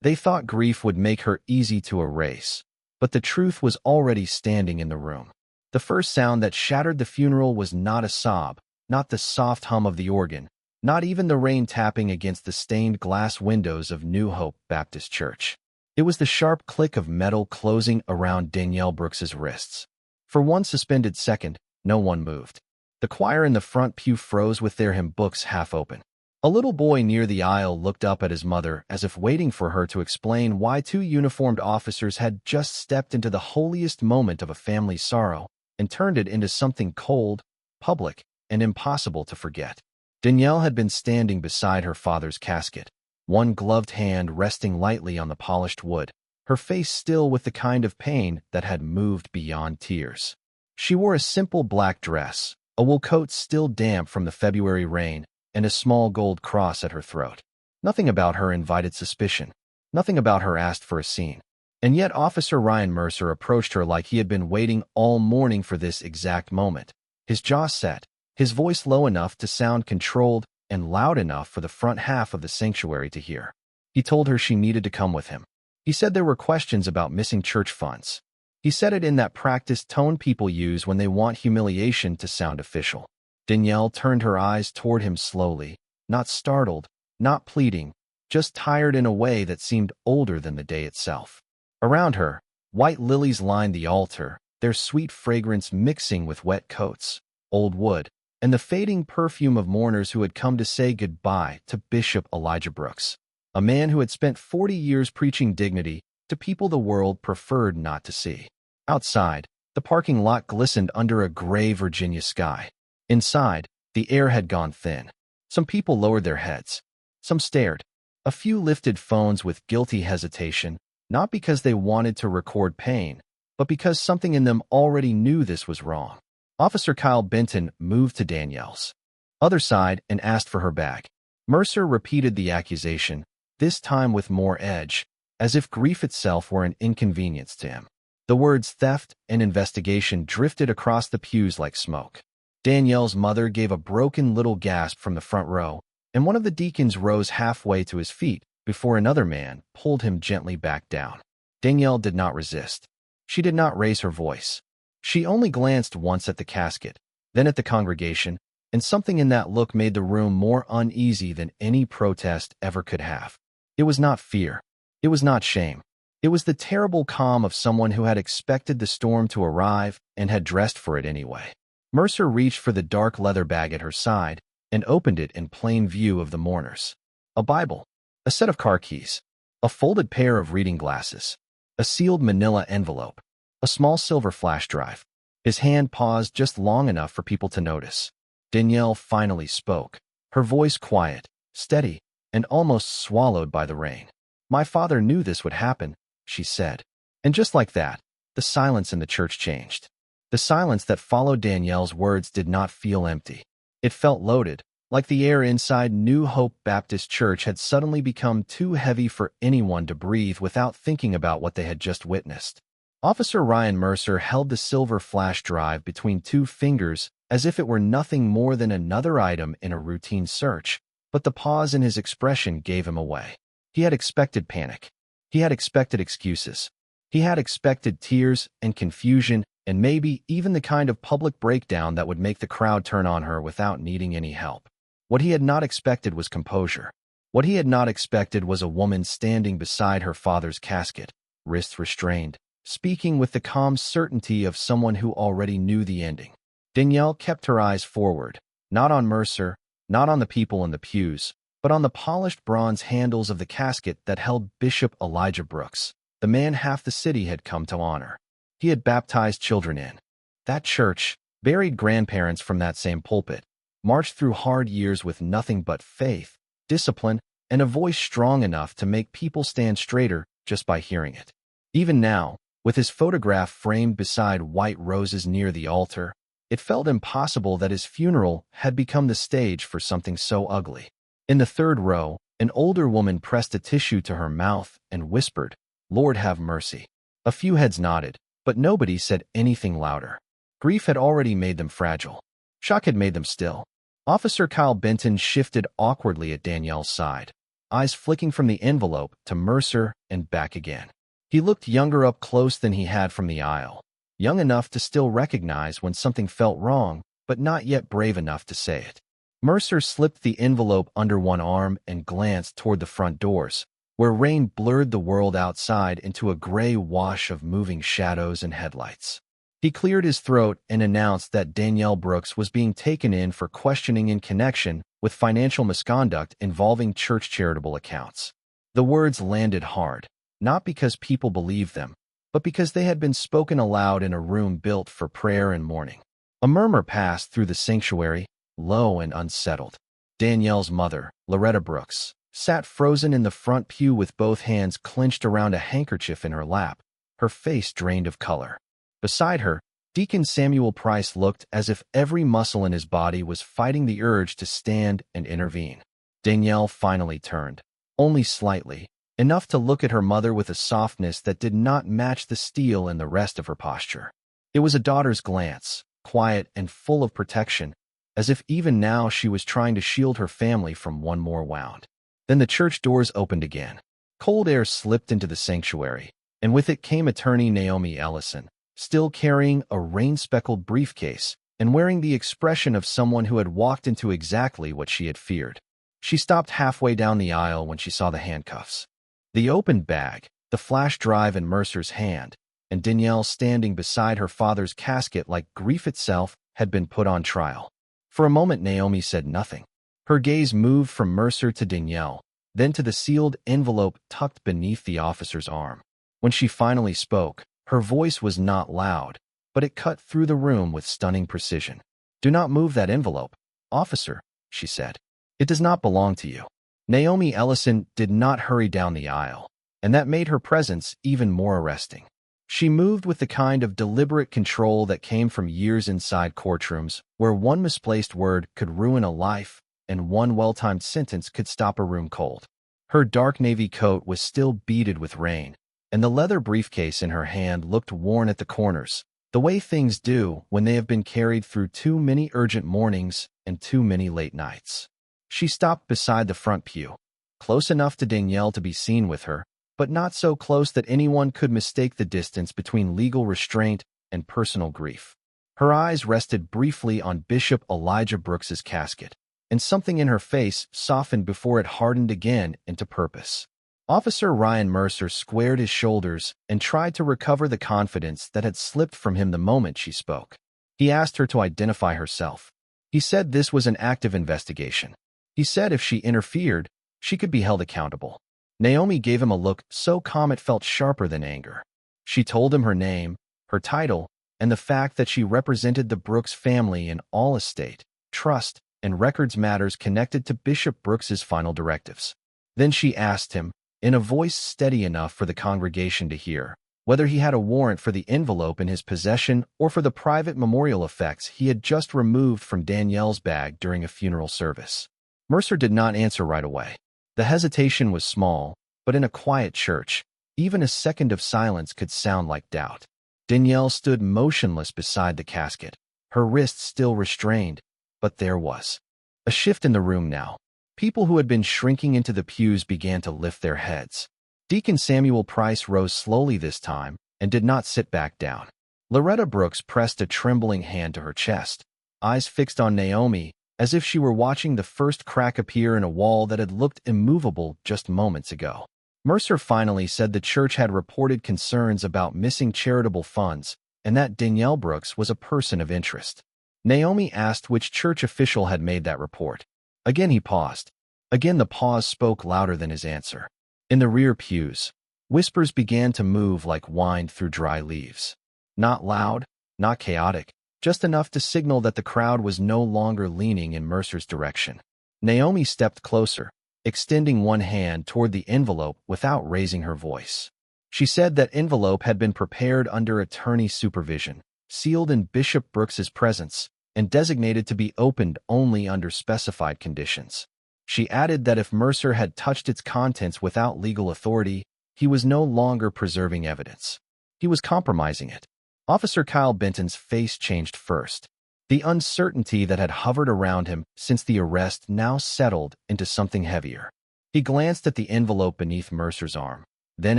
They thought grief would make her easy to erase, but the truth was already standing in the room. The first sound that shattered the funeral was not a sob, not the soft hum of the organ, not even the rain tapping against the stained glass windows of New Hope Baptist Church. It was the sharp click of metal closing around Danielle Brooks's wrists. For one suspended second, no one moved. The choir in the front pew froze with their hymn books half open. A little boy near the aisle looked up at his mother as if waiting for her to explain why two uniformed officers had just stepped into the holiest moment of a family's sorrow and turned it into something cold, public, and impossible to forget. Danielle had been standing beside her father's casket, one gloved hand resting lightly on the polished wood, her face still with the kind of pain that had moved beyond tears. She wore a simple black dress, a wool coat still damp from the February rain, and a small gold cross at her throat. Nothing about her invited suspicion. Nothing about her asked for a scene. And yet Officer Ryan Mercer approached her like he had been waiting all morning for this exact moment. His jaw set, his voice low enough to sound controlled and loud enough for the front half of the sanctuary to hear. He told her she needed to come with him. He said there were questions about missing church funds. He said it in that practiced tone people use when they want humiliation to sound official. Danielle turned her eyes toward him slowly, not startled, not pleading, just tired in a way that seemed older than the day itself. Around her, white lilies lined the altar, their sweet fragrance mixing with wet coats, old wood, and the fading perfume of mourners who had come to say goodbye to Bishop Elijah Brooks, a man who had spent 40 years preaching dignity to people the world preferred not to see. Outside, the parking lot glistened under a gray Virginia sky. Inside, the air had gone thin. Some people lowered their heads. Some stared. A few lifted phones with guilty hesitation, not because they wanted to record pain, but because something in them already knew this was wrong. Officer Kyle Benton moved to Danielle's other side and asked for her bag. Mercer repeated the accusation, this time with more edge, as if grief itself were an inconvenience to him. The words theft and investigation drifted across the pews like smoke. Danielle's mother gave a broken little gasp from the front row, and one of the deacons rose halfway to his feet before another man pulled him gently back down. Danielle did not resist. She did not raise her voice. She only glanced once at the casket, then at the congregation, and something in that look made the room more uneasy than any protest ever could have. It was not fear. It was not shame. It was the terrible calm of someone who had expected the storm to arrive and had dressed for it anyway. Mercer reached for the dark leather bag at her side and opened it in plain view of the mourners. A Bible, a set of car keys, a folded pair of reading glasses, a sealed manila envelope, a small silver flash drive. His hand paused just long enough for people to notice. Danielle finally spoke, her voice quiet, steady, and almost swallowed by the rain. My father knew this would happen, she said. And just like that, the silence in the church changed. The silence that followed Danielle's words did not feel empty. It felt loaded, like the air inside New Hope Baptist Church had suddenly become too heavy for anyone to breathe without thinking about what they had just witnessed. Officer Ryan Mercer held the silver flash drive between two fingers as if it were nothing more than another item in a routine search, but the pause in his expression gave him away. He had expected panic. He had expected excuses. He had expected tears and confusion and maybe even the kind of public breakdown that would make the crowd turn on her without needing any help. What he had not expected was composure. What he had not expected was a woman standing beside her father's casket, wrists restrained, speaking with the calm certainty of someone who already knew the ending. Danielle kept her eyes forward, not on Mercer, not on the people in the pews, but on the polished bronze handles of the casket that held Bishop Elijah Brooks, the man half the city had come to honor. He had baptized children in that church, buried grandparents from that same pulpit, marched through hard years with nothing but faith, discipline, and a voice strong enough to make people stand straighter just by hearing it. Even now, with his photograph framed beside white roses near the altar, it felt impossible that his funeral had become the stage for something so ugly. In the third row, an older woman pressed a tissue to her mouth and whispered, "Lord have mercy." A few heads nodded, but nobody said anything louder. Grief had already made them fragile. Shock had made them still. Officer Kyle Benton shifted awkwardly at Danielle's side. eyes flicking from the envelope to Mercer and back again. He looked younger up close than he had from the aisle, young enough to still recognize when something felt wrong, but not yet brave enough to say it. Mercer slipped the envelope under one arm and glanced toward the front doors, where rain blurred the world outside into a gray wash of moving shadows and headlights. He cleared his throat and announced that Danielle Brooks was being taken in for questioning in connection with financial misconduct involving church charitable accounts. The words landed hard, not because people believed them, but because they had been spoken aloud in a room built for prayer and mourning. A murmur passed through the sanctuary, low and unsettled. Danielle's mother, Loretta Brooks, sat frozen in the front pew with both hands clenched around a handkerchief in her lap, her face drained of color. Beside her, Deacon Samuel Price looked as if every muscle in his body was fighting the urge to stand and intervene. Danielle finally turned, only slightly, enough to look at her mother with a softness that did not match the steel in the rest of her posture. It was a daughter's glance, quiet and full of protection, as if even now she was trying to shield her family from one more wound. Then the church doors opened again. Cold air slipped into the sanctuary, and with it came attorney Naomi Ellison, still carrying a rain-speckled briefcase and wearing the expression of someone who had walked into exactly what she had feared. She stopped halfway down the aisle when she saw the handcuffs, the open bag, the flash drive in Mercer's hand, and Danielle standing beside her father's casket like grief itself had been put on trial. For a moment Naomi said nothing. Her gaze moved from Mercer to Danielle, then to the sealed envelope tucked beneath the officer's arm. When she finally spoke, her voice was not loud, but it cut through the room with stunning precision. "Do not move that envelope, officer," she said. "It does not belong to you." Naomi Ellison did not hurry down the aisle, and that made her presence even more arresting. She moved with the kind of deliberate control that came from years inside courtrooms, where one misplaced word could ruin a life and one well-timed sentence could stop a room cold. Her dark navy coat was still beaded with rain, and the leather briefcase in her hand looked worn at the corners, the way things do when they have been carried through too many urgent mornings and too many late nights. She stopped beside the front pew, close enough to Danielle to be seen with her, but not so close that anyone could mistake the distance between legal restraint and personal grief. Her eyes rested briefly on Bishop Elijah Brooks's casket, and something in her face softened before it hardened again into purpose. Officer Ryan Mercer squared his shoulders and tried to recover the confidence that had slipped from him the moment she spoke. He asked her to identify herself. He said this was an active investigation. He said if she interfered, she could be held accountable. Naomi gave him a look so calm it felt sharper than anger. She told him her name, her title, and the fact that she represented the Brooks family in all estate, trust, and records matters connected to Bishop Brooks's final directives. Then she asked him, in a voice steady enough for the congregation to hear, whether he had a warrant for the envelope in his possession or for the private memorial effects he had just removed from Danielle's bag during a funeral service. Mercer did not answer right away. The hesitation was small, but in a quiet church, even a second of silence could sound like doubt. Danielle stood motionless beside the casket, her wrists still restrained, but there was a shift in the room now. People who had been shrinking into the pews began to lift their heads. Deacon Samuel Price rose slowly this time and did not sit back down. Loretta Brooks pressed a trembling hand to her chest, eyes fixed on Naomi, as if she were watching the first crack appear in a wall that had looked immovable just moments ago. Mercer finally said the church had reported concerns about missing charitable funds and that Danielle Brooks was a person of interest. Naomi asked which church official had made that report. Again he paused. Again the pause spoke louder than his answer. In the rear pews, whispers began to move like wind through dry leaves. Not loud, not chaotic, just enough to signal that the crowd was no longer leaning in Mercer's direction. Naomi stepped closer, extending one hand toward the envelope without raising her voice. She said that envelope had been prepared under attorney supervision, sealed in Bishop Brooks's presence, and designated to be opened only under specified conditions. She added that if Mercer had touched its contents without legal authority, he was no longer preserving evidence. He was compromising it. Officer Kyle Benton's face changed first. The uncertainty that had hovered around him since the arrest now settled into something heavier. He glanced at the envelope beneath Mercer's arm, then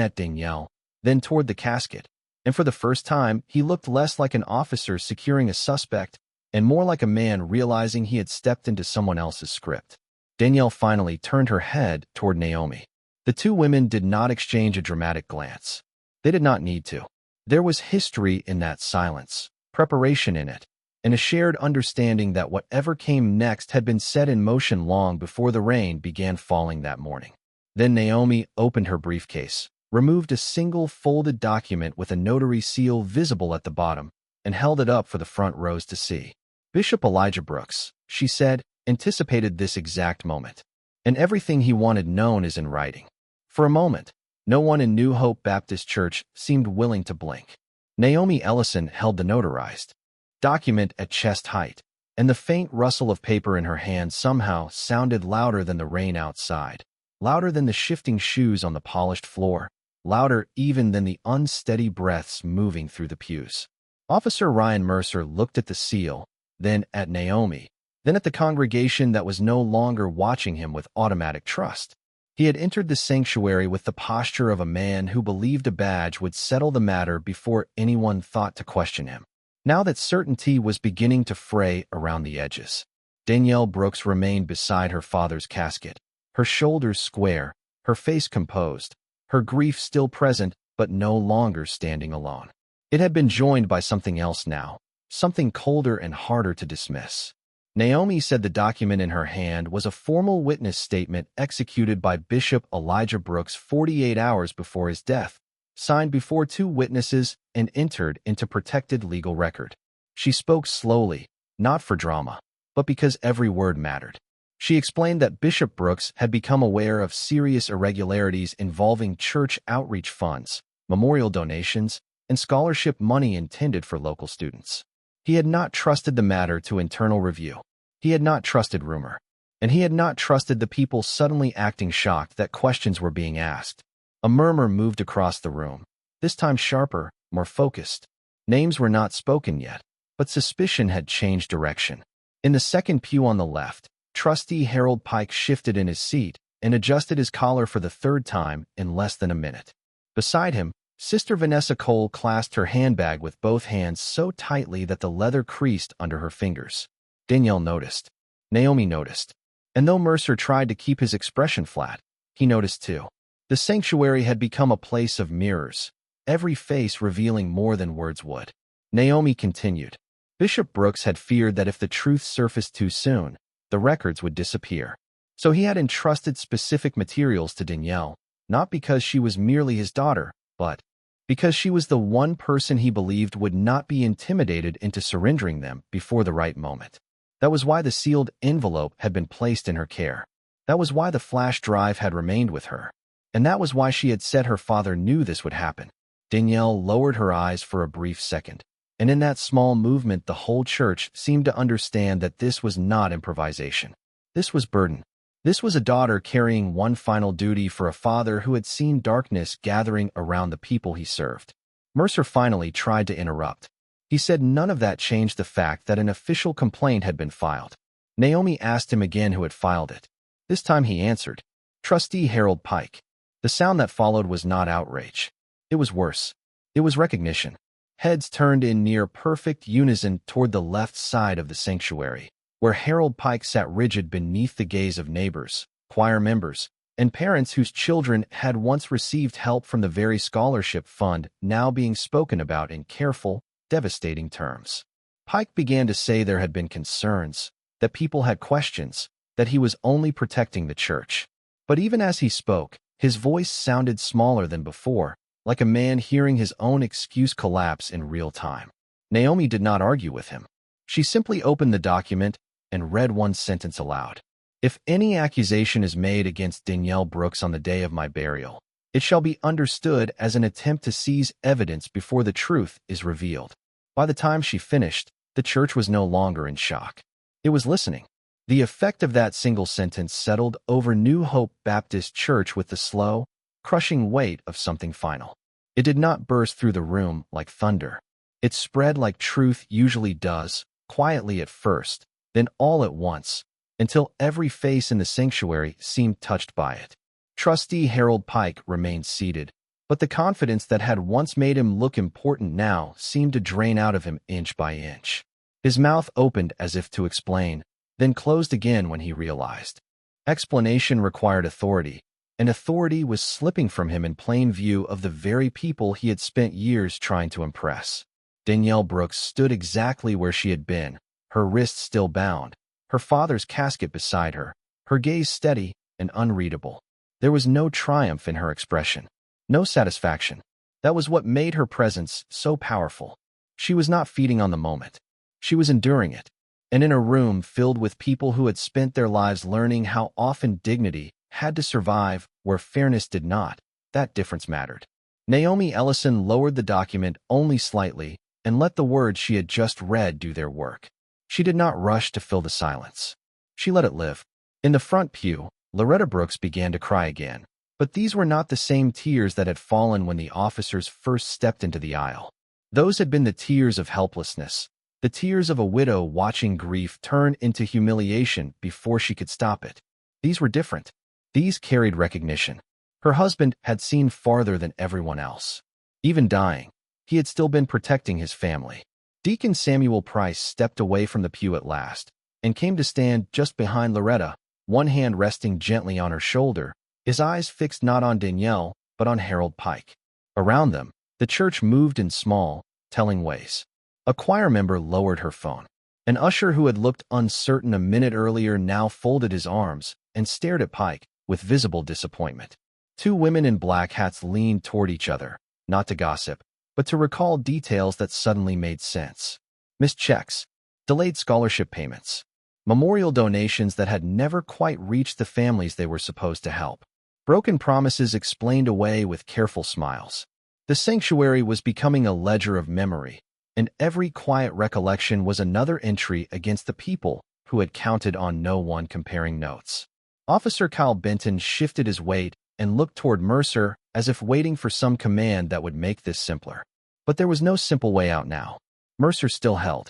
at Danielle, then toward the casket, and for the first time, he looked less like an officer securing a suspect and more like a man realizing he had stepped into someone else's script. Danielle finally turned her head toward Naomi. The two women did not exchange a dramatic glance. They did not need to. There was history in that silence, preparation in it, and a shared understanding that whatever came next had been set in motion long before the rain began falling that morning. Then Naomi opened her briefcase, removed a single folded document with a notary seal visible at the bottom, and held it up for the front rows to see. Bishop Elijah Brooks, she said, anticipated this exact moment, and everything he wanted known is in writing. For a moment, no one in New Hope Baptist Church seemed willing to blink. Naomi Ellison held the notarized document at chest height, and the faint rustle of paper in her hand somehow sounded louder than the rain outside, louder than the shifting shoes on the polished floor, louder even than the unsteady breaths moving through the pews. Officer Ryan Mercer looked at the seal, then at Naomi, then at the congregation that was no longer watching him with automatic trust. He had entered the sanctuary with the posture of a man who believed a badge would settle the matter before anyone thought to question him. Now that certainty was beginning to fray around the edges, Danielle Brooks remained beside her father's casket, her shoulders square, her face composed, her grief still present but no longer standing alone. It had been joined by something else now, something colder and harder to dismiss. Naomi said the document in her hand was a formal witness statement executed by Bishop Elijah Brooks 48 hours before his death, signed before two witnesses and entered into protected legal record. She spoke slowly, not for drama, but because every word mattered. She explained that Bishop Brooks had become aware of serious irregularities involving church outreach funds, memorial donations, and scholarship money intended for local students. He had not trusted the matter to internal review. He had not trusted rumor. And he had not trusted the people suddenly acting shocked that questions were being asked. A murmur moved across the room, this time sharper, more focused. Names were not spoken yet, but suspicion had changed direction. In the second pew on the left, Trustee Harold Pike shifted in his seat and adjusted his collar for the third time in less than a minute. Beside him, Sister Vanessa Cole clasped her handbag with both hands so tightly that the leather creased under her fingers. Danielle noticed. Naomi noticed. And though Mercer tried to keep his expression flat, he noticed too. The sanctuary had become a place of mirrors, every face revealing more than words would. Naomi continued. Bishop Brooks had feared that if the truth surfaced too soon, the records would disappear. So he had entrusted specific materials to Danielle, not because she was merely his daughter, but because she was the one person he believed would not be intimidated into surrendering them before the right moment. That was why the sealed envelope had been placed in her care. That was why the flash drive had remained with her. And that was why she had said her father knew this would happen. Danielle lowered her eyes for a brief second, and in that small movement the whole church seemed to understand that this was not improvisation. This was burden. This was a daughter carrying one final duty for a father who had seen darkness gathering around the people he served. Mercer finally tried to interrupt. He said none of that changed the fact that an official complaint had been filed. Naomi asked him again who had filed it. This time he answered, Trustee Harold Pike. The sound that followed was not outrage. It was worse. It was recognition. Heads turned in near perfect unison toward the left side of the sanctuary, where Harold Pike sat rigid beneath the gaze of neighbors, choir members, and parents whose children had once received help from the very scholarship fund now being spoken about in careful, devastating terms. Pike began to say there had been concerns, that people had questions, that he was only protecting the church. But even as he spoke, his voice sounded smaller than before, like a man hearing his own excuse collapse in real time. Naomi did not argue with him. She simply opened the document and read one sentence aloud. If any accusation is made against Danielle Brooks on the day of my burial, it shall be understood as an attempt to seize evidence before the truth is revealed. By the time she finished, the church was no longer in shock. It was listening. The effect of that single sentence settled over New Hope Baptist Church with the slow, crushing weight of something final. It did not burst through the room like thunder. It spread like truth usually does, quietly at first, then all at once, until every face in the sanctuary seemed touched by it. Trustee Harold Pike remained seated, but the confidence that had once made him look important now seemed to drain out of him inch by inch. His mouth opened as if to explain, then closed again when he realized. Explanation required authority, and authority was slipping from him in plain view of the very people he had spent years trying to impress. Danielle Brooks stood exactly where she had been, her wrists still bound, her father's casket beside her, her gaze steady and unreadable. There was no triumph in her expression, no satisfaction. That was what made her presence so powerful. She was not feeding on the moment. She was enduring it. And in a room filled with people who had spent their lives learning how often dignity had to survive where fairness did not, that difference mattered. Naomi Ellison lowered the document only slightly and let the words she had just read do their work. She did not rush to fill the silence. She let it live. In the front pew, Loretta Brooks began to cry again. But these were not the same tears that had fallen when the officers first stepped into the aisle. Those had been the tears of helplessness, the tears of a widow watching grief turn into humiliation before she could stop it. These were different. These carried recognition. Her husband had seen farther than everyone else. Even dying, he had still been protecting his family. Deacon Samuel Price stepped away from the pew at last and came to stand just behind Loretta, one hand resting gently on her shoulder, his eyes fixed not on Danielle, but on Harold Pike. Around them, the church moved in small, telling ways. A choir member lowered her phone. An usher who had looked uncertain a minute earlier now folded his arms and stared at Pike with visible disappointment. Two women in black hats leaned toward each other, not to gossip, but to recall details that suddenly made sense. Missed checks, delayed scholarship payments, memorial donations that had never quite reached the families they were supposed to help. Broken promises explained away with careful smiles. The sanctuary was becoming a ledger of memory, and every quiet recollection was another entry against the people who had counted on no one comparing notes. Officer Kyle Benton shifted his weight and looked toward Mercer as if waiting for some command that would make this simpler. But there was no simple way out now. Mercer still held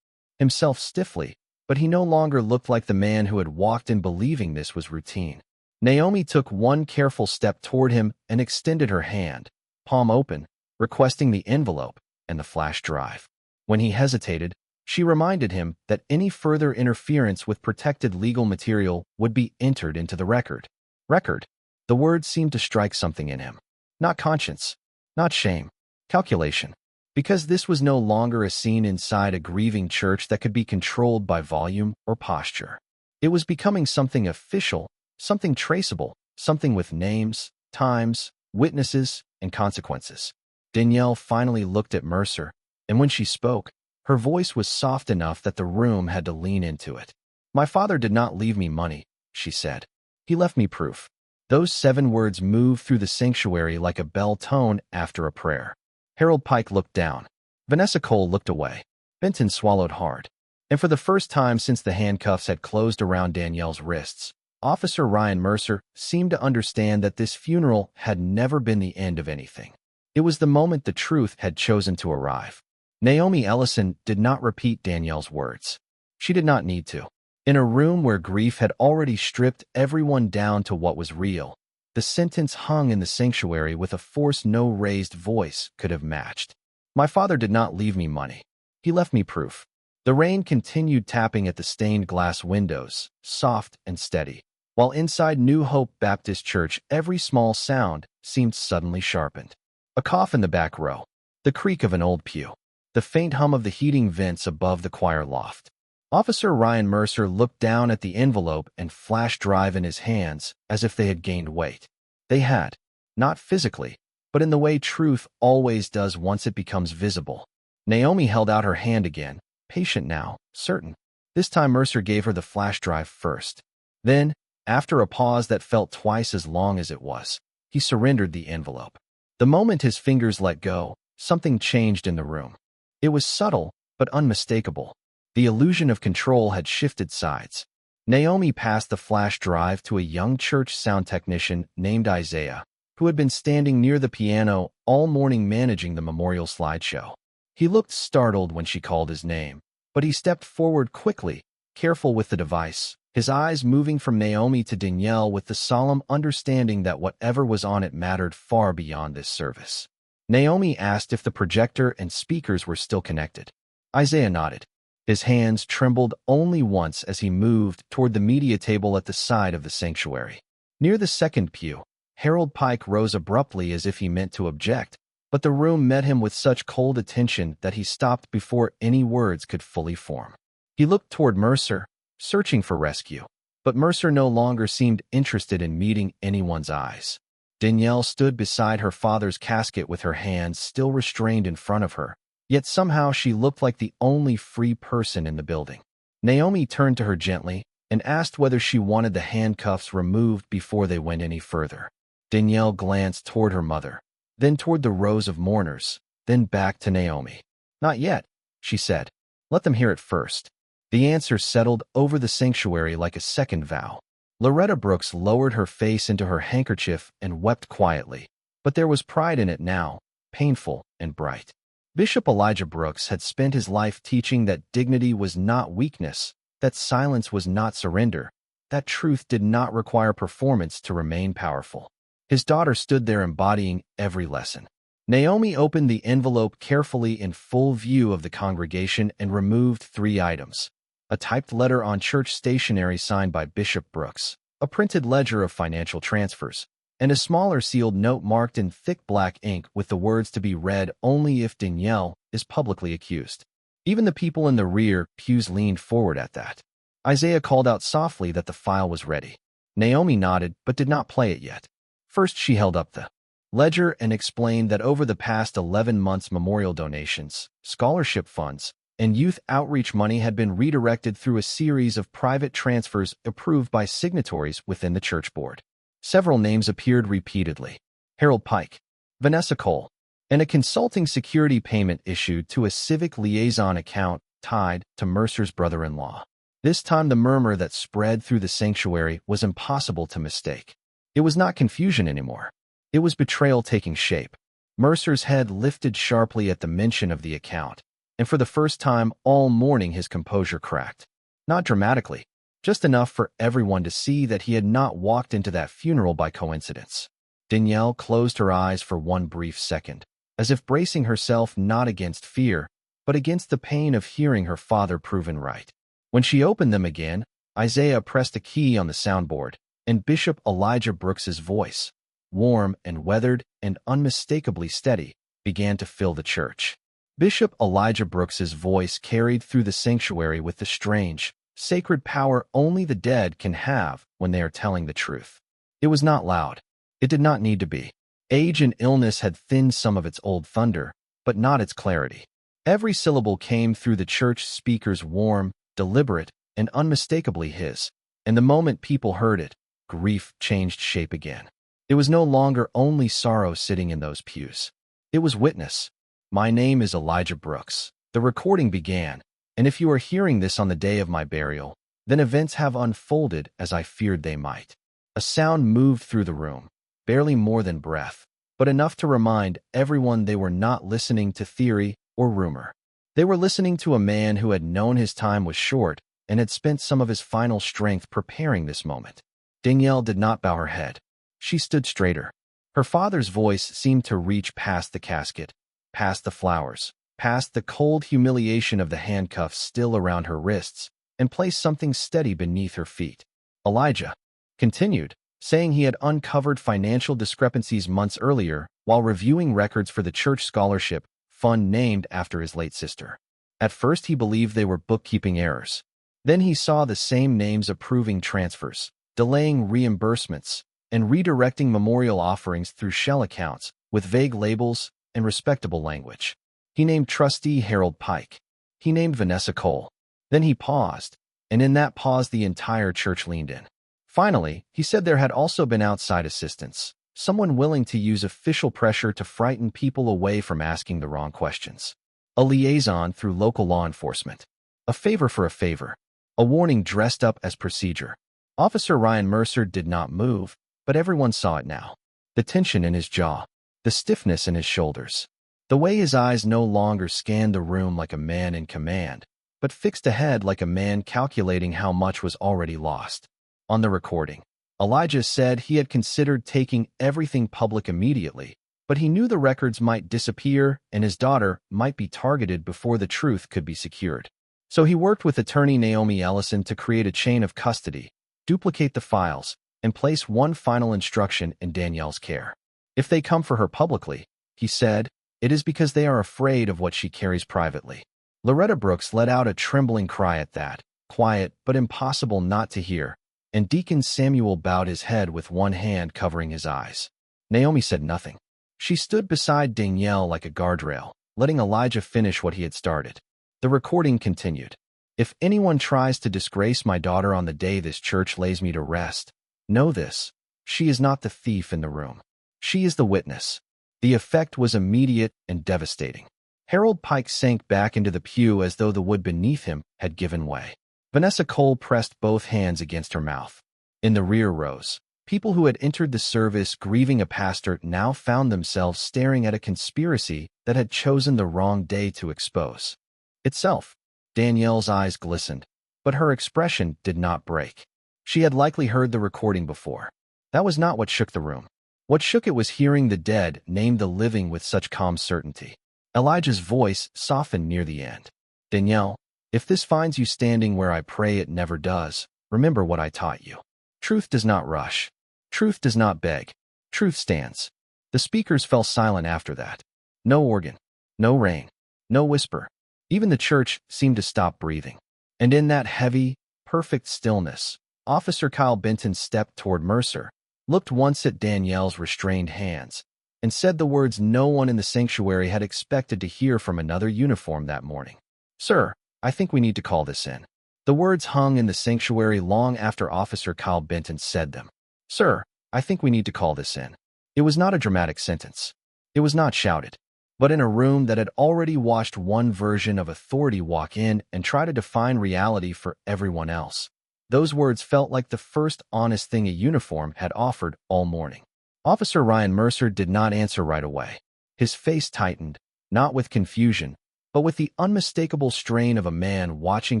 himself stiffly, but he no longer looked like the man who had walked in believing this was routine. Naomi took one careful step toward him and extended her hand, palm open, requesting the envelope and the flash drive. When he hesitated, she reminded him that any further interference with protected legal material would be entered into the record. Record. The word seemed to strike something in him. Not conscience, not shame, calculation. Because this was no longer a scene inside a grieving church that could be controlled by volume or posture. It was becoming something official, something traceable, something with names, times, witnesses, and consequences. Danielle finally looked at Mercer, and when she spoke, her voice was soft enough that the room had to lean into it. "My father did not leave me money," she said. "He left me proof." Those 7 words moved through the sanctuary like a bell tone after a prayer. Harold Pike looked down. Vanessa Cole looked away. Benton swallowed hard. And for the first time since the handcuffs had closed around Danielle's wrists, Officer Ryan Mercer seemed to understand that this funeral had never been the end of anything. It was the moment the truth had chosen to arrive. Naomi Ellison did not repeat Danielle's words. She did not need to. In a room where grief had already stripped everyone down to what was real, the sentence hung in the sanctuary with a force no raised voice could have matched. "My father did not leave me money. He left me proof." The rain continued tapping at the stained glass windows, soft and steady, while inside New Hope Baptist Church every small sound seemed suddenly sharpened. A cough in the back row, the creak of an old pew, the faint hum of the heating vents above the choir loft. Officer Ryan Mercer looked down at the envelope and flash drive in his hands as if they had gained weight. They had, not physically, but in the way truth always does once it becomes visible. Naomi held out her hand again, patient now, certain. This time Mercer gave her the flash drive first. Then, after a pause that felt twice as long as it was, he surrendered the envelope. The moment his fingers let go, something changed in the room. It was subtle, but unmistakable. The illusion of control had shifted sides. Naomi passed the flash drive to a young church sound technician named Isaiah, who had been standing near the piano all morning managing the memorial slideshow. He looked startled when she called his name, but he stepped forward quickly, careful with the device, his eyes moving from Naomi to Danielle with the solemn understanding that whatever was on it mattered far beyond this service. Naomi asked if the projector and speakers were still connected. Isaiah nodded. His hands trembled only once as he moved toward the media table at the side of the sanctuary. Near the second pew, Harold Pike rose abruptly as if he meant to object, but the room met him with such cold attention that he stopped before any words could fully form. He looked toward Mercer, searching for rescue, but Mercer no longer seemed interested in meeting anyone's eyes. Danielle stood beside her father's casket with her hands still restrained in front of her, yet somehow she looked like the only free person in the building. Naomi turned to her gently and asked whether she wanted the handcuffs removed before they went any further. Danielle glanced toward her mother, then toward the rows of mourners, then back to Naomi. "Not yet," she said. "Let them hear it first." The answer settled over the sanctuary like a second vow. Loretta Brooks lowered her face into her handkerchief and wept quietly, but there was pride in it now, painful and bright. Bishop Elijah Brooks had spent his life teaching that dignity was not weakness, that silence was not surrender, that truth did not require performance to remain powerful. His daughter stood there embodying every lesson. Naomi opened the envelope carefully in full view of the congregation and removed 3 items: a typed letter on church stationery signed by Bishop Brooks, a printed ledger of financial transfers, and a smaller sealed note marked in thick black ink with the words to be read only if Danielle is publicly accused. Even the people in the rear pews leaned forward at that. Isaiah called out softly that the file was ready. Naomi nodded but did not play it yet. First, she held up the ledger and explained that over the past 11 months, memorial donations, scholarship funds, and youth outreach money had been redirected through a series of private transfers approved by signatories within the church board. Several names appeared repeatedly: Harold Pike, Vanessa Cole, and a consulting security payment issued to a civic liaison account tied to Mercer's brother-in-law. This time the murmur that spread through the sanctuary was impossible to mistake. It was not confusion anymore. It was betrayal taking shape. Mercer's head lifted sharply at the mention of the account, and for the first time all morning his composure cracked. Not dramatically, just enough for everyone to see that he had not walked into that funeral by coincidence. Danielle closed her eyes for one brief second, as if bracing herself not against fear, but against the pain of hearing her father proven right. When she opened them again, Isaiah pressed a key on the soundboard, and Bishop Elijah Brooks's voice, warm and weathered and unmistakably steady, began to fill the church. Bishop Elijah Brooks's voice carried through the sanctuary with the strange, sacred power only the dead can have when they are telling the truth. It was not loud. It did not need to be. Age and illness had thinned some of its old thunder, but not its clarity. Every syllable came through the church speaker's warm, deliberate, and unmistakably his, and the moment people heard it, grief changed shape again. It was no longer only sorrow sitting in those pews. It was witness. "My name is Elijah Brooks." The recording began, "And if you are hearing this on the day of my burial, then events have unfolded as I feared they might." A sound moved through the room, barely more than breath, but enough to remind everyone they were not listening to theory or rumor. They were listening to a man who had known his time was short and had spent some of his final strength preparing this moment. Danielle did not bow her head. She stood straighter. Her father's voice seemed to reach past the casket, past the flowers, past the cold humiliation of the handcuffs still around her wrists, and place something steady beneath her feet. Elijah continued, saying he had uncovered financial discrepancies months earlier while reviewing records for the church scholarship fund named after his late sister. At first he believed they were bookkeeping errors. Then he saw the same names approving transfers, delaying reimbursements, and redirecting memorial offerings through shell accounts with vague labels and respectable language. He named Trustee Harold Pike. He named Vanessa Cole. Then he paused, and in that pause the entire church leaned in. Finally, he said there had also been outside assistance, someone willing to use official pressure to frighten people away from asking the wrong questions. A liaison through local law enforcement. A favor for a favor. A warning dressed up as procedure. Officer Ryan Mercer did not move, but everyone saw it now. The tension in his jaw. The stiffness in his shoulders. The way his eyes no longer scanned the room like a man in command, but fixed ahead like a man calculating how much was already lost. On the recording, Elijah said he had considered taking everything public immediately, but he knew the records might disappear and his daughter might be targeted before the truth could be secured. So he worked with attorney Naomi Ellison to create a chain of custody, duplicate the files, and place one final instruction in Danielle's care. If they come for her publicly, he said, it is because they are afraid of what she carries privately. Loretta Brooks let out a trembling cry at that, quiet but impossible not to hear, and Deacon Samuel bowed his head with one hand covering his eyes. Naomi said nothing. She stood beside Danielle like a guardrail, letting Elijah finish what he had started. The recording continued. If anyone tries to disgrace my daughter on the day this church lays me to rest, know this, she is not the thief in the room. She is the witness. The effect was immediate and devastating. Harold Pike sank back into the pew as though the wood beneath him had given way. Vanessa Cole pressed both hands against her mouth. In the rear rows, people who had entered the service grieving a pastor now found themselves staring at a conspiracy that had chosen the wrong day to expose itself. Danielle's eyes glistened, but her expression did not break. She had likely heard the recording before. That was not what shook the room. What shook it was hearing the dead name the living with such calm certainty. Elijah's voice softened near the end. Danielle, if this finds you standing where I pray it never does, remember what I taught you. Truth does not rush. Truth does not beg. Truth stands. The speakers fell silent after that. No organ. No rain. No whisper. Even the church seemed to stop breathing. And in that heavy, perfect stillness, Officer Kyle Benton stepped toward Mercer, looked once at Danielle's restrained hands, and said the words no one in the sanctuary had expected to hear from another uniform that morning. Sir, I think we need to call this in. The words hung in the sanctuary long after Officer Kyle Benton said them. Sir, I think we need to call this in. It was not a dramatic sentence. It was not shouted. But in a room that had already watched one version of authority walk in and try to define reality for everyone else, those words felt like the first honest thing a uniform had offered all morning. Officer Ryan Mercer did not answer right away. His face tightened, not with confusion, but with the unmistakable strain of a man watching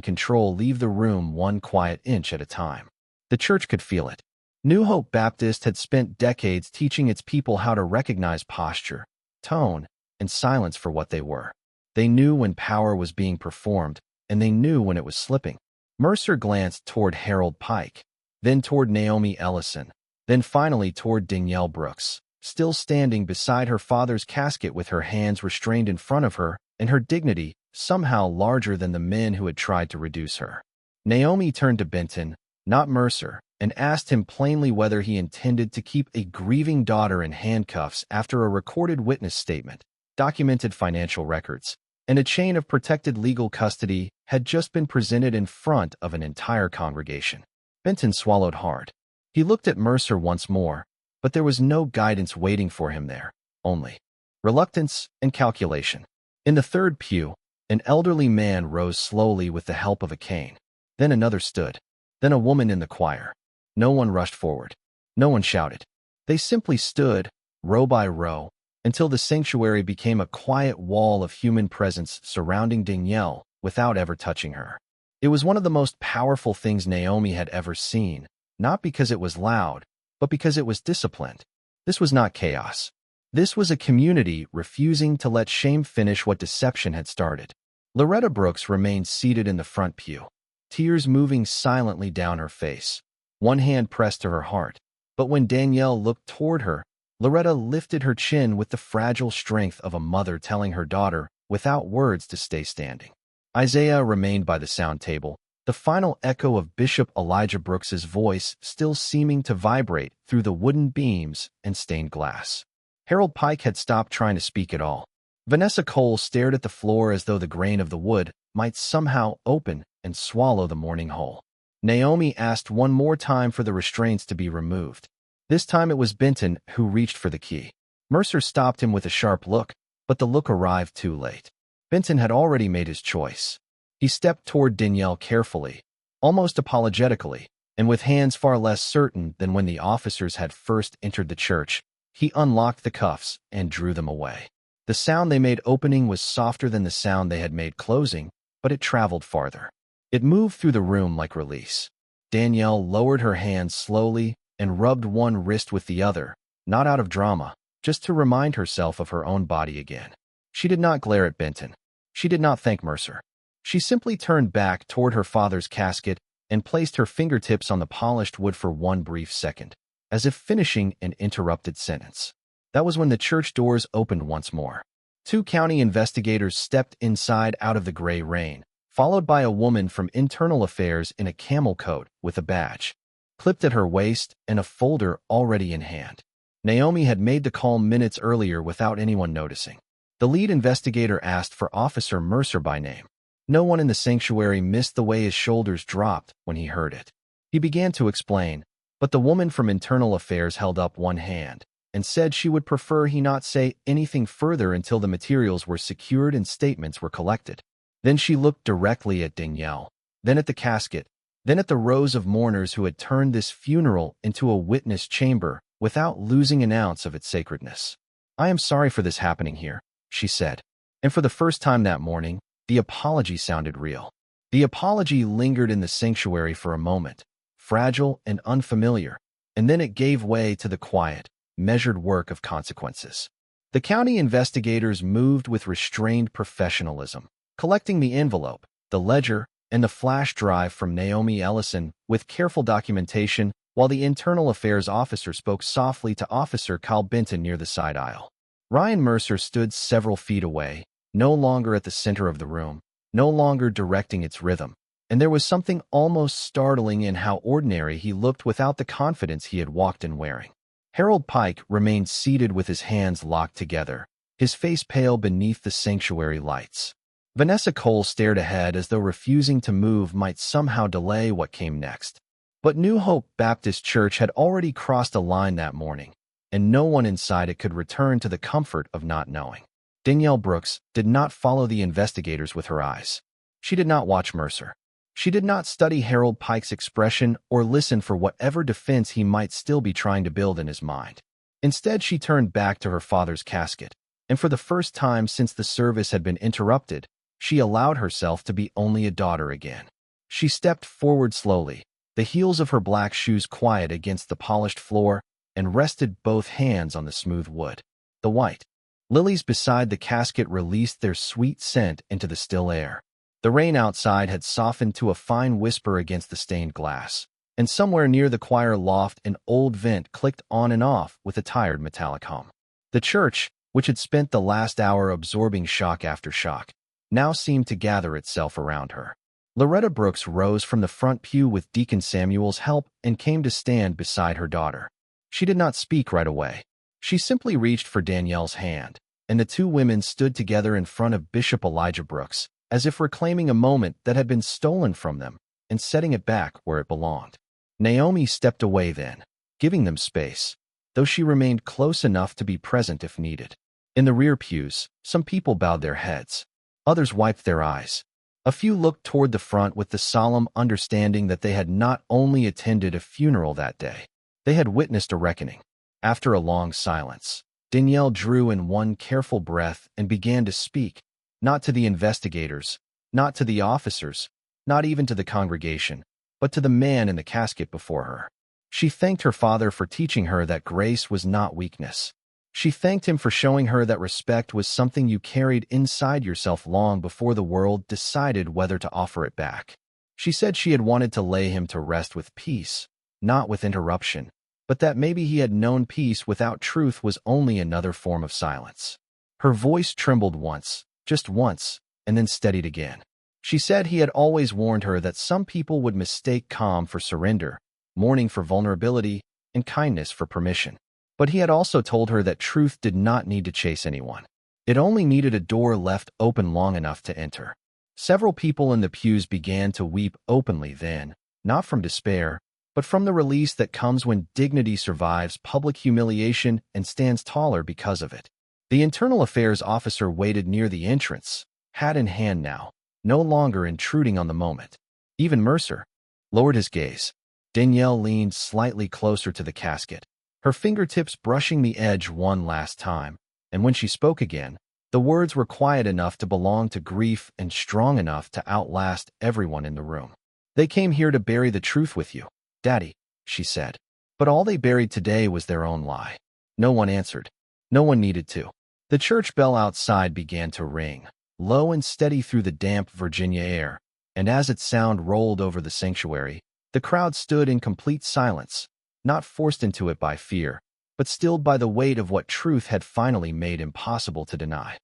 control leave the room one quiet inch at a time. The church could feel it. New Hope Baptist had spent decades teaching its people how to recognize posture, tone, and silence for what they were. They knew when power was being performed, and they knew when it was slipping. Mercer glanced toward Harold Pike, then toward Naomi Ellison, then finally toward Danielle Brooks, still standing beside her father's casket with her hands restrained in front of her and her dignity somehow larger than the men who had tried to reduce her. Naomi turned to Benton, not Mercer, and asked him plainly whether he intended to keep a grieving daughter in handcuffs after a recorded witness statement, documented financial records, and a chain of protected legal custody had just been presented in front of an entire congregation. Benton swallowed hard. He looked at Mercer once more, but there was no guidance waiting for him there, only reluctance and calculation. In the third pew, an elderly man rose slowly with the help of a cane. Then another stood. Then a woman in the choir. No one rushed forward. No one shouted. They simply stood, row by row, until the sanctuary became a quiet wall of human presence surrounding Danielle without ever touching her. It was one of the most powerful things Naomi had ever seen, not because it was loud, but because it was disciplined. This was not chaos. This was a community refusing to let shame finish what deception had started. Loretta Brooks remained seated in the front pew, tears moving silently down her face, one hand pressed to her heart. But when Danielle looked toward her, Loretta lifted her chin with the fragile strength of a mother telling her daughter, without words, to stay standing. Isaiah remained by the sound table, the final echo of Bishop Elijah Brooks's voice still seeming to vibrate through the wooden beams and stained glass. Harold Pike had stopped trying to speak at all. Vanessa Cole stared at the floor as though the grain of the wood might somehow open and swallow the morning whole. Naomi asked one more time for the restraints to be removed. This time it was Benton who reached for the key. Mercer stopped him with a sharp look, but the look arrived too late. Benton had already made his choice. He stepped toward Danielle carefully, almost apologetically, and with hands far less certain than when the officers had first entered the church, he unlocked the cuffs and drew them away. The sound they made opening was softer than the sound they had made closing, but it traveled farther. It moved through the room like release. Danielle lowered her hands slowly and rubbed one wrist with the other, not out of drama, just to remind herself of her own body again. She did not glare at Benton. She did not thank Mercer. She simply turned back toward her father's casket and placed her fingertips on the polished wood for one brief second, as if finishing an interrupted sentence. That was when the church doors opened once more. 2 county investigators stepped inside out of the gray rain, followed by a woman from internal affairs in a camel coat with a badge clipped at her waist and a folder already in hand. Naomi had made the call minutes earlier without anyone noticing. The lead investigator asked for Officer Mercer by name. No one in the sanctuary missed the way his shoulders dropped when he heard it. He began to explain, but the woman from internal affairs held up one hand and said she would prefer he not say anything further until the materials were secured and statements were collected. Then she looked directly at Danielle, then at the casket, then at the rows of mourners who had turned this funeral into a witness chamber without losing an ounce of its sacredness. "I am sorry for this happening here," she said. And for the first time that morning, the apology sounded real. The apology lingered in the sanctuary for a moment, fragile and unfamiliar, and then it gave way to the quiet, measured work of consequences. The county investigators moved with restrained professionalism, collecting the envelope, the ledger, and the flash drive from Naomi Ellison with careful documentation, while the internal affairs officer spoke softly to Officer Kyle Benton near the side aisle. Ryan Mercer stood several feet away, no longer at the center of the room, no longer directing its rhythm, and there was something almost startling in how ordinary he looked without the confidence he had walked in wearing. Harold Pike remained seated with his hands locked together, his face pale beneath the sanctuary lights. Vanessa Cole stared ahead as though refusing to move might somehow delay what came next. But New Hope Baptist Church had already crossed a line that morning, and no one inside it could return to the comfort of not knowing. Danielle Brooks did not follow the investigators with her eyes. She did not watch Mercer. She did not study Harold Pike's expression or listen for whatever defense he might still be trying to build in his mind. Instead, she turned back to her father's casket, and for the first time since the service had been interrupted, she allowed herself to be only a daughter again. She stepped forward slowly, the heels of her black shoes quiet against the polished floor, and rested both hands on the smooth wood. The white lilies beside the casket released their sweet scent into the still air. The rain outside had softened to a fine whisper against the stained glass, and somewhere near the choir loft an old vent clicked on and off with a tired metallic hum. The church, which had spent the last hour absorbing shock after shock, now seemed to gather itself around her. Loretta Brooks rose from the front pew with Deacon Samuel's help and came to stand beside her daughter. She did not speak right away. She simply reached for Danielle's hand, and the 2 women stood together in front of Bishop Elijah Brooks, as if reclaiming a moment that had been stolen from them and setting it back where it belonged. Naomi stepped away then, giving them space, though she remained close enough to be present if needed. In the rear pews, some people bowed their heads. Others wiped their eyes. A few looked toward the front with the solemn understanding that they had not only attended a funeral that day, they had witnessed a reckoning. After a long silence, Danielle drew in one careful breath and began to speak, not to the investigators, not to the officers, not even to the congregation, but to the man in the casket before her. She thanked her father for teaching her that grace was not weakness. She thanked him for showing her that respect was something you carried inside yourself long before the world decided whether to offer it back. She said she had wanted to lay him to rest with peace, not with interruption, but that maybe he had known peace without truth was only another form of silence. Her voice trembled once, just once, and then steadied again. She said he had always warned her that some people would mistake calm for surrender, mourning for vulnerability, and kindness for permission. But he had also told her that truth did not need to chase anyone. It only needed a door left open long enough to enter. Several people in the pews began to weep openly then, not from despair, but from the release that comes when dignity survives public humiliation and stands taller because of it. The internal affairs officer waited near the entrance, hat in hand now, no longer intruding on the moment. Even Mercer lowered his gaze. Danielle leaned slightly closer to the casket, her fingertips brushing the edge one last time, and when she spoke again, The words were quiet enough to belong to grief and strong enough to outlast everyone in the room. "They came here to bury the truth with you, Daddy," she said. But all they buried today was their own lie. No one answered. No one needed to. The church bell outside began to ring, low and steady through the damp Virginia air, and as its sound rolled over the sanctuary, the crowd stood in complete silence, not forced into it by fear, but stilled by the weight of what truth had finally made impossible to deny.